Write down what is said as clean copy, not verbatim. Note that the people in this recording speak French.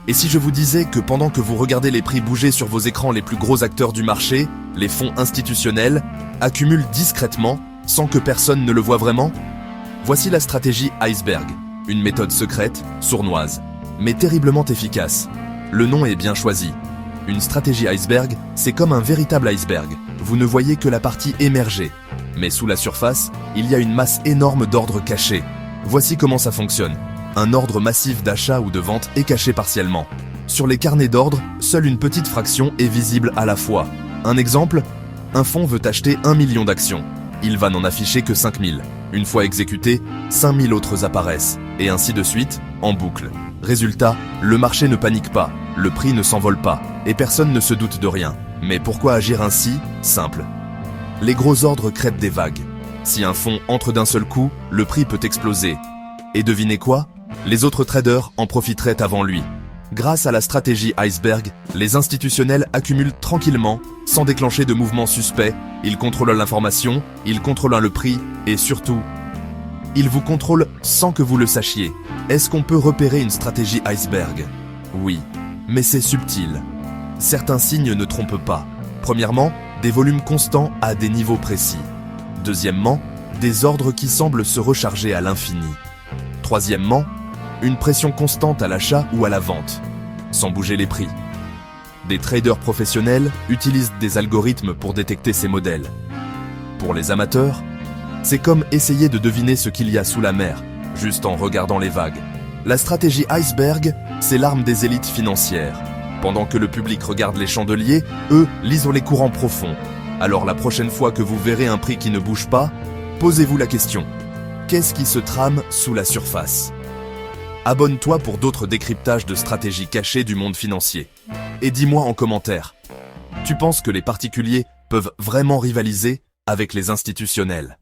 Et si je vous disais que pendant que vous regardez les prix bouger sur vos écrans, les plus gros acteurs du marché, les fonds institutionnels, accumulent discrètement, sans que personne ne le voie vraiment? Voici la stratégie iceberg, une méthode secrète, sournoise, mais terriblement efficace. Le nom est bien choisi. Une stratégie iceberg, c'est comme un véritable iceberg. Vous ne voyez que la partie émergée. Mais sous la surface, il y a une masse énorme d'ordres cachés. Voici comment ça fonctionne. Un ordre massif d'achat ou de vente est caché partiellement. Sur les carnets d'ordre, seule une petite fraction est visible à la fois. Un exemple, un fonds veut acheter 1 million d'actions. Il va n'en afficher que 5000. Une fois exécuté, 5000 autres apparaissent. Et ainsi de suite, en boucle. Résultat, le marché ne panique pas, le prix ne s'envole pas, et personne ne se doute de rien. Mais pourquoi agir ainsi? Simple. Les gros ordres créent des vagues. Si un fonds entre d'un seul coup, le prix peut exploser. Et devinez quoi? Les autres traders en profiteraient avant lui. Grâce à la stratégie iceberg, les institutionnels accumulent tranquillement, sans déclencher de mouvements suspects, ils contrôlent l'information, ils contrôlent le prix, et surtout, ils vous contrôlent sans que vous le sachiez. Est-ce qu'on peut repérer une stratégie iceberg? Oui, mais c'est subtil. Certains signes ne trompent pas. Premièrement, des volumes constants à des niveaux précis. Deuxièmement, des ordres qui semblent se recharger à l'infini. Troisièmement, une pression constante à l'achat ou à la vente, sans bouger les prix. Des traders professionnels utilisent des algorithmes pour détecter ces modèles. Pour les amateurs, c'est comme essayer de deviner ce qu'il y a sous la mer, juste en regardant les vagues. La stratégie iceberg, c'est l'arme des élites financières. Pendant que le public regarde les chandeliers, eux lisent les courants profonds. Alors la prochaine fois que vous verrez un prix qui ne bouge pas, posez-vous la question. Qu'est-ce qui se trame sous la surface? Abonne-toi pour d'autres décryptages de stratégies cachées du monde financier. Et dis-moi en commentaire, tu penses que les particuliers peuvent vraiment rivaliser avec les institutionnels?